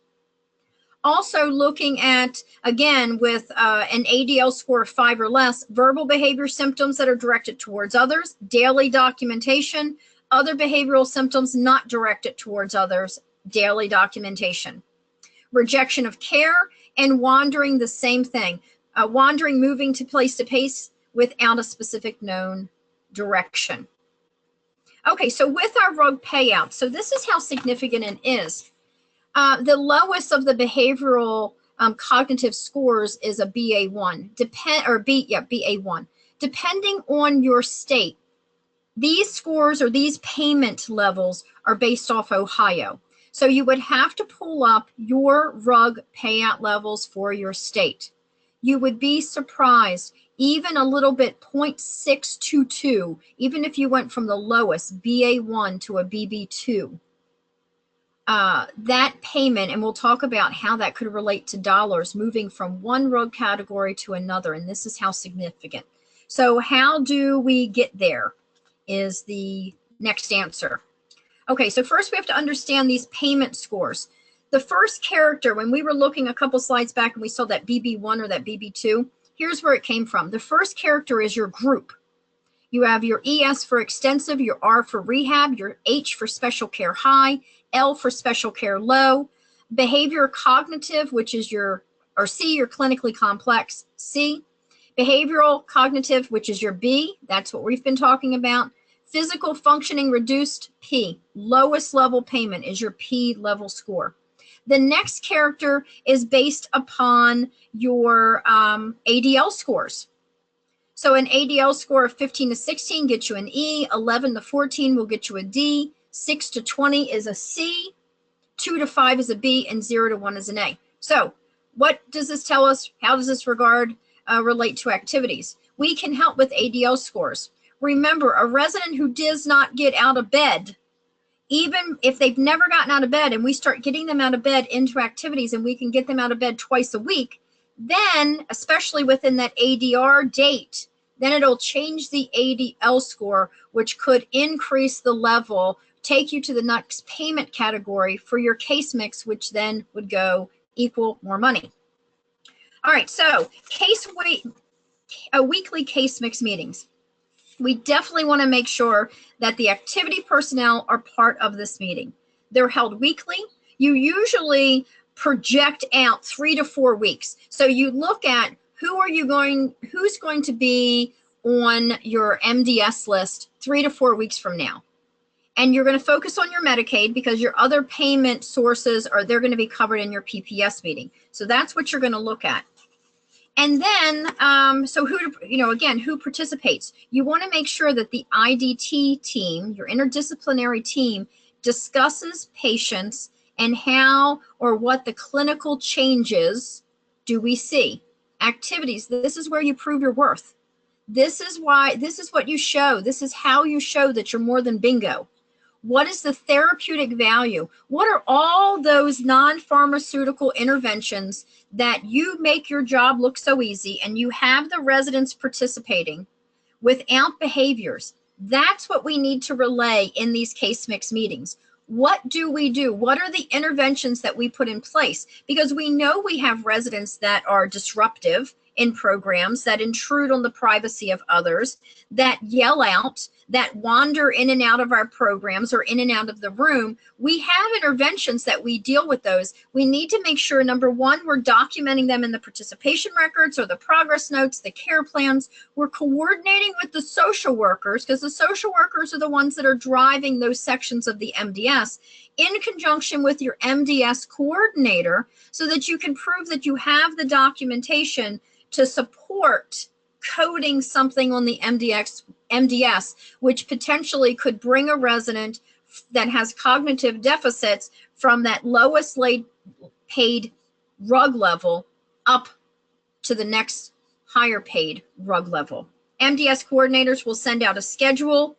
Also looking at, again, with an ADL score of 5 or less, verbal behavior symptoms that are directed towards others, daily documentation, other behavioral symptoms not directed towards others, daily documentation. Rejection of care and wandering, the same thing. Wandering, moving to place without a specific known direction. Okay, so with our RUG payout, so this is how significant it is. The lowest of the behavioral cognitive scores is a BA1, BA1. Depending on your state, these scores or these payment levels are based off Ohio. So you would have to pull up your RUG payout levels for your state. You would be surprised, even a little bit, 0.622, even if you went from the lowest BA1 to a BB2. That payment, and we'll talk about how that could relate to dollars, moving from one RUG category to another, and this is how significant. So how do we get there is the next answer. Okay, so first we have to understand these payment scores. The first character, when we were looking a couple slides back and we saw that BB1 or that BB2, here's where it came from. The first character is your group. You have your ES for extensive, your R for rehab, your H for special care high, L for special care low, behavior cognitive, which is your, or C, your clinically complex, C, behavioral cognitive, which is your B, that's what we've been talking about, physical functioning reduced, P, lowest level payment is your P level score. The next character is based upon your ADL scores. So an ADL score of 15 to 16 gets you an E, 11 to 14 will get you a D, 6 to 20 is a C, 2 to 5 is a B, and 0 to 1 is an A. So what does this tell us? How does this relate to activities? We can help with ADL scores. Remember, a resident who does not get out of bed, even if they've never gotten out of bed and we start getting them out of bed into activities and we can get them out of bed twice a week, then, especially within that ADR date, then it'll change the ADL score, which could increase the level, take you to the next payment category for your case mix, which then would go equal more money. All right, so weekly case mix meetings. We definitely want to make sure that the activity personnel are part of this meeting. They're held weekly. You usually project out 3 to 4 weeks. So you look at who's going to be on your MDS list 3 to 4 weeks from now. And you're going to focus on your Medicaid because your other payment sources they're going to be covered in your PPS meeting. So that's what you're going to look at. And then, so who participates? You want to make sure that the IDT team, your interdisciplinary team, discusses patients and how or what the clinical changes do we see. Activities, this is where you prove your worth. This is what you show. This is how you show that you're more than bingo. What is the therapeutic value? What are all those non-pharmaceutical interventions that you make your job look so easy and you have the residents participating without behaviors? That's what we need to relay in these case mix meetings. What do we do? What are the interventions that we put in place? Because we know we have residents that are disruptive in programs, that intrude on the privacy of others, that yell out, that wander in and out of our programs or in and out of the room. We have interventions that we deal with those. We need to make sure, number one, we're documenting them in the participation records or the progress notes, the care plans. We're coordinating with the social workers, because the social workers are the ones that are driving those sections of the MDS, in conjunction with your MDS coordinator, so that you can prove that you have the documentation to support coding something on the MDS, which potentially could bring a resident that has cognitive deficits from that lowest paid RUG level up to the next higher paid RUG level. MDS coordinators will send out a schedule,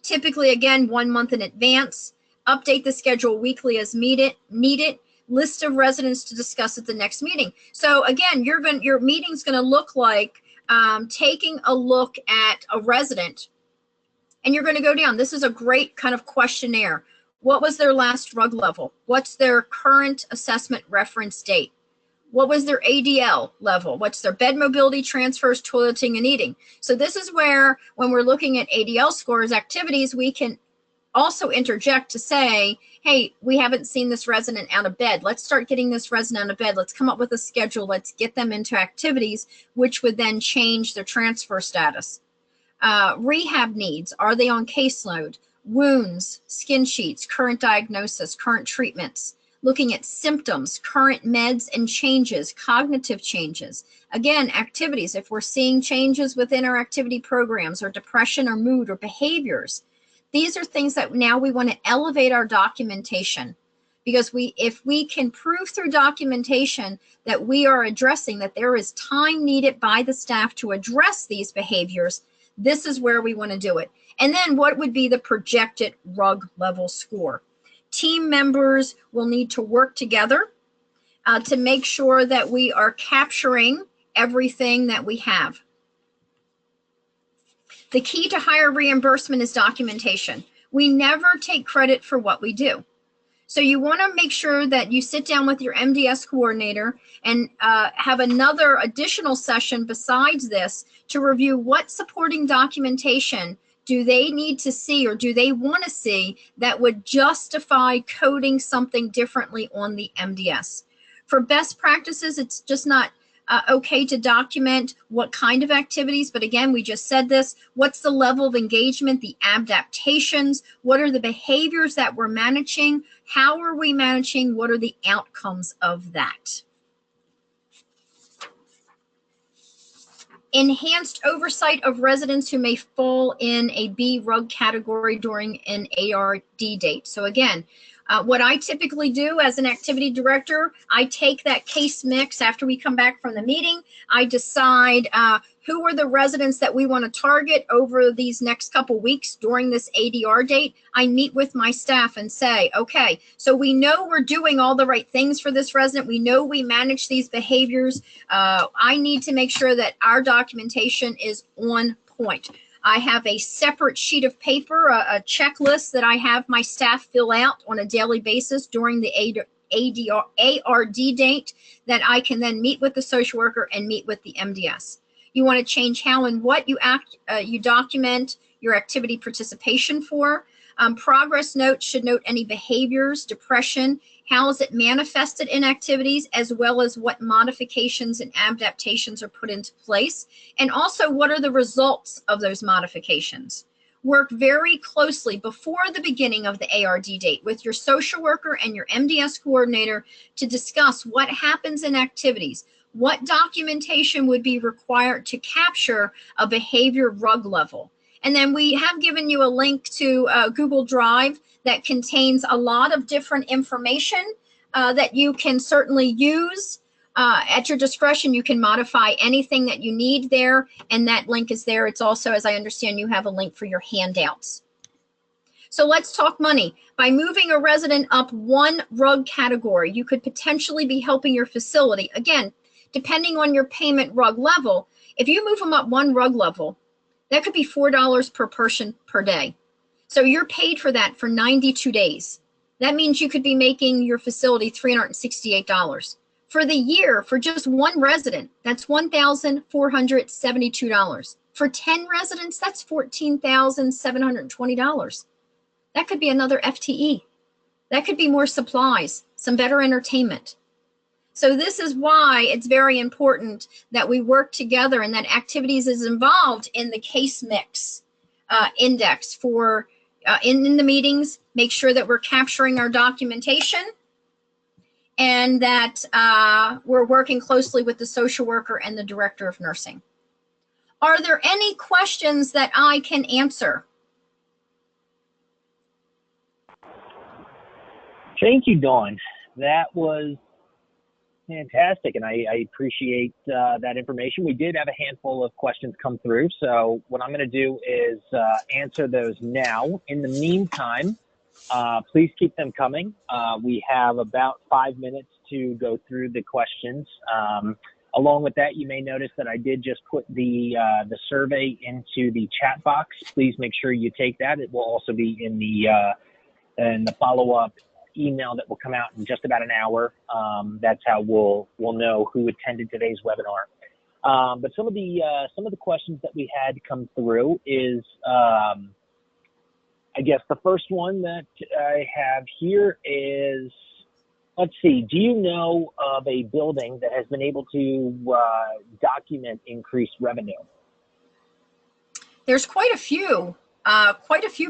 typically, again, 1 month in advance, update the schedule weekly as needed, list of residents to discuss at the next meeting. So again, your meeting's going to look like taking a look at a resident, and you're going to go down. This is a great kind of questionnaire. What was their last RUG level? What's their current assessment reference date? What was their ADL level? What's their bed mobility, transfers, toileting, and eating? So this is where, when we're looking at ADL scores, activities, we can also interject to say, hey, we haven't seen this resident out of bed. Let's start getting this resident out of bed. Let's come up with a schedule. Let's get them into activities, which would then change their transfer status. Rehab needs. Are they on caseload? Wounds, skin sheets, current diagnosis, current treatments. Looking at symptoms, current meds and changes, cognitive changes. Again, activities. If we're seeing changes within our activity programs, or depression or mood or behaviors, these are things that now we want to elevate our documentation, because if we can prove through documentation that we are addressing, that there is time needed by the staff to address these behaviors, this is where we want to do it. And then what would be the projected RUG level score? Team members will need to work together to make sure that we are capturing everything that we have. The key to higher reimbursement is documentation. We never take credit for what we do. So you want to make sure that you sit down with your MDS coordinator and have another additional session besides this to review what supporting documentation do they need to see, or do they want to see, that would justify coding something differently on the MDS. For best practices, it's just not okay to document what kind of activities, but again, we just said this, what's the level of engagement, the adaptations, what are the behaviors that we're managing, how are we managing, what are the outcomes of that. Enhanced oversight of residents who may fall in a B RUG category during an ARD date. So again, what I typically do as an activity director, I take that case mix after we come back from the meeting. I decide who are the residents that we want to target over these next couple weeks during this ADR date. I meet with my staff and say, okay, so we know we're doing all the right things for this resident. We know we manage these behaviors. I need to make sure that our documentation is on point. I have a separate sheet of paper, a checklist that I have my staff fill out on a daily basis during the ARD date, that I can then meet with the social worker and meet with the MDS. You want to change how and what you document your activity participation for. Progress notes should note any behaviors, depression, how is it manifested in activities, as well as what modifications and adaptations are put into place, and also what are the results of those modifications. Work very closely before the beginning of the ARD date with your social worker and your MDS coordinator to discuss what happens in activities, what documentation would be required to capture a behavior RUG level. And then we have given you a link to Google Drive that contains a lot of different information that you can certainly use at your discretion. You can modify anything that you need there, and that link is there. It's also, as I understand, you have a link for your handouts. So let's talk money. By moving a resident up one RUG category, you could potentially be helping your facility. Again, depending on your payment RUG level, if you move them up one RUG level, that could be $4 per person per day. So you're paid for that for 92 days. That means you could be making your facility $368 For the year, for just one resident, that's $1,472. For 10 residents, that's $14,720. That could be another FTE. That could be more supplies, some better entertainment. So this is why it's very important that we work together and that activities is involved in the case mix index for in the meetings. Make sure that we're capturing our documentation and that we're working closely with the social worker and the director of nursing. Are there any questions that I can answer? Thank you, Dawn. That was fantastic, and I appreciate that information. We did have a handful of questions come through, so what I'm going to do is answer those now. In the meantime, please keep them coming. We have about 5 minutes to go through the questions. Along with that, you may notice that I did just put the survey into the chat box. Please make sure you take that. It will also be in the follow-up email that will come out in just about an hour. That's how we'll know who attended today's webinar. But some of the questions that we had come through is, I guess the first one that I have here is, let's see, do you know of a building that has been able to document increased revenue? There's quite a few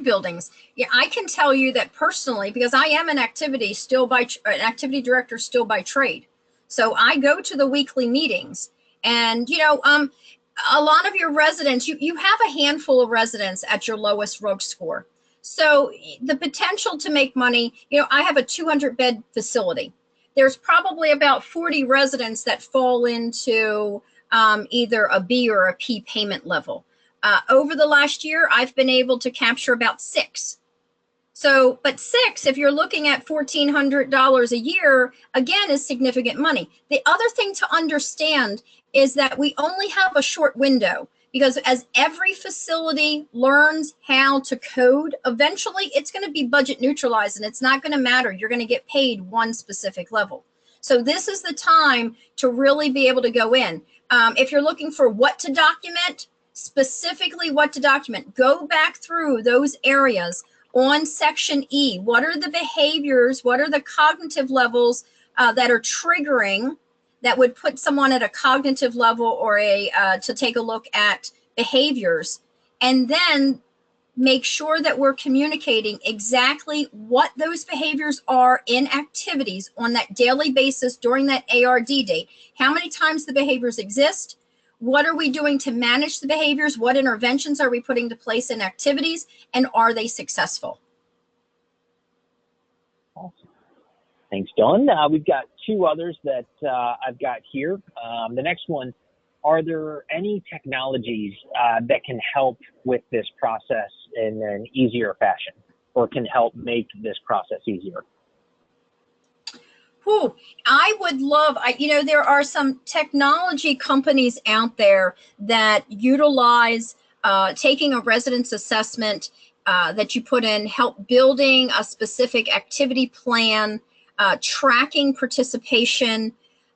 buildings. Yeah, I can tell you that personally, because I am an activity director still by trade. So I go to the weekly meetings, and a lot of your residents, you have a handful of residents at your lowest ROG score. So the potential to make money, I have a 200-bed facility. There's probably about 40 residents that fall into either a B or a P payment level. Over the last year, I've been able to capture about 6. So, but 6, if you're looking at $1,400 a year, again, is significant money. The other thing to understand is that we only have a short window, because as every facility learns how to code, eventually it's going to be budget neutralized and it's not going to matter. You're going to get paid one specific level. So this is the time to really be able to go in. If you're looking for what to document, specifically what to document, go back through those areas on section E. What are the behaviors? What are the cognitive levels that are triggering that would put someone at a cognitive level or to take a look at behaviors? And then make sure that we're communicating exactly what those behaviors are in activities on that daily basis during that ARD date. How many times the behaviors exist? What are we doing to manage the behaviors? What interventions are we putting into place in activities? And are they successful? Awesome. Thanks, Dawn. We've got 2 others that I've got here. The next one, are there any technologies that can help with this process in an easier fashion, or can help make this process easier? Ooh, I would love, there are some technology companies out there that utilize taking a residence assessment that you put in, help building a specific activity plan, tracking participation.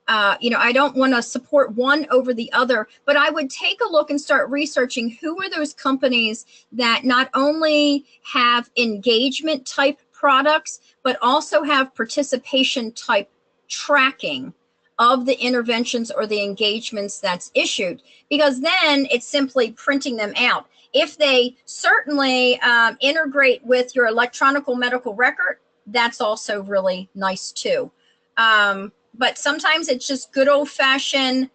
I don't want to support one over the other, but I would take a look and start researching who are those companies that not only have engagement type products, but also have participation type tracking of the interventions or the engagements that's issued, because then it's simply printing them out. If they certainly integrate with your electronic medical record, that's also really nice too. But sometimes it's just good old-fashioned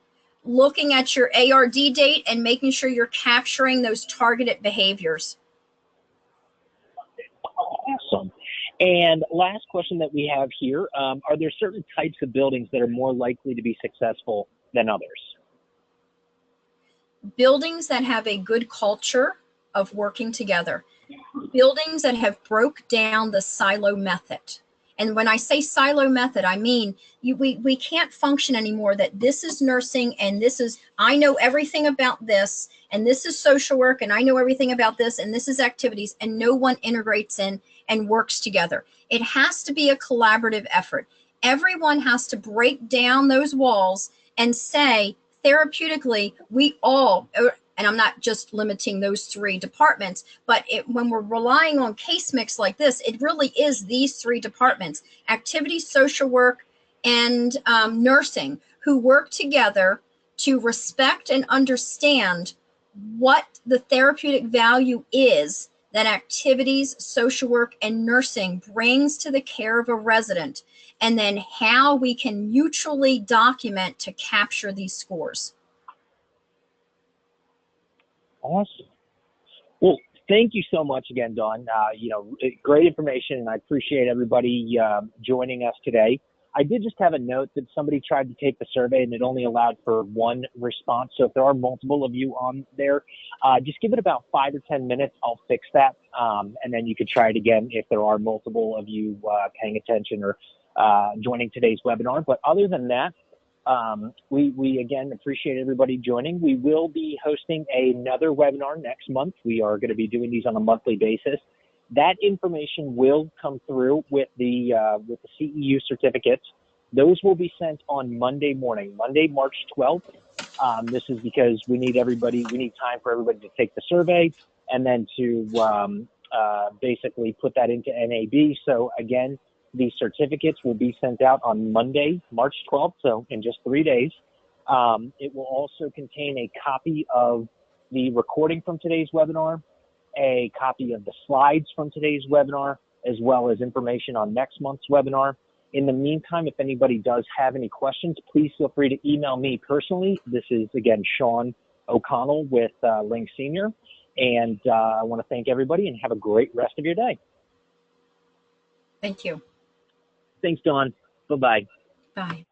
looking at your ARD date and making sure you're capturing those targeted behaviors. Awesome. And last question that we have here, are there certain types of buildings that are more likely to be successful than others? Buildings that have a good culture of working together. Buildings that have broke down the silo method. And when I say silo method, I mean we can't function anymore that this is nursing and this is, I know everything about this, and this is social work, and I know everything about this, and this is activities, and no one integrates in and works together. It has to be a collaborative effort. Everyone has to break down those walls and say, therapeutically, we all, and I'm not just limiting those 3 departments, but when we're relying on case mix like this, it really is these 3 departments: activity, social work, and nursing, who work together to respect and understand what the therapeutic value is that activities, social work, and nursing brings to the care of a resident, and then how we can mutually document to capture these scores. Awesome. Well, thank you so much again, Dawn. Great information, and I appreciate everybody joining us today. I did just have a note that somebody tried to take the survey and it only allowed for 1 response. So if there are multiple of you on there, just give it about 5 or 10 minutes. I'll fix that. And then you could try it again if there are multiple of you paying attention or joining today's webinar. But other than that, we again appreciate everybody joining. We will be hosting another webinar next month. We are going to be doing these on a monthly basis. That information will come through with the CEU certificates. Those will be sent on Monday morning, Monday, March 12th. This is because we need time for everybody to take the survey and then to basically put that into NAB. So again, these certificates will be sent out on Monday, March 12th, so in just 3 days. It will also contain a copy of the recording from today's webinar, a copy of the slides from today's webinar, as well as information on next month's webinar. In the meantime, if anybody does have any questions, please feel free to email me personally. This is, again, Sean O'Connell with LinkedSenior. And I want to thank everybody and have a great rest of your day. Thank you. Thanks, Dawn. Bye-bye. Bye.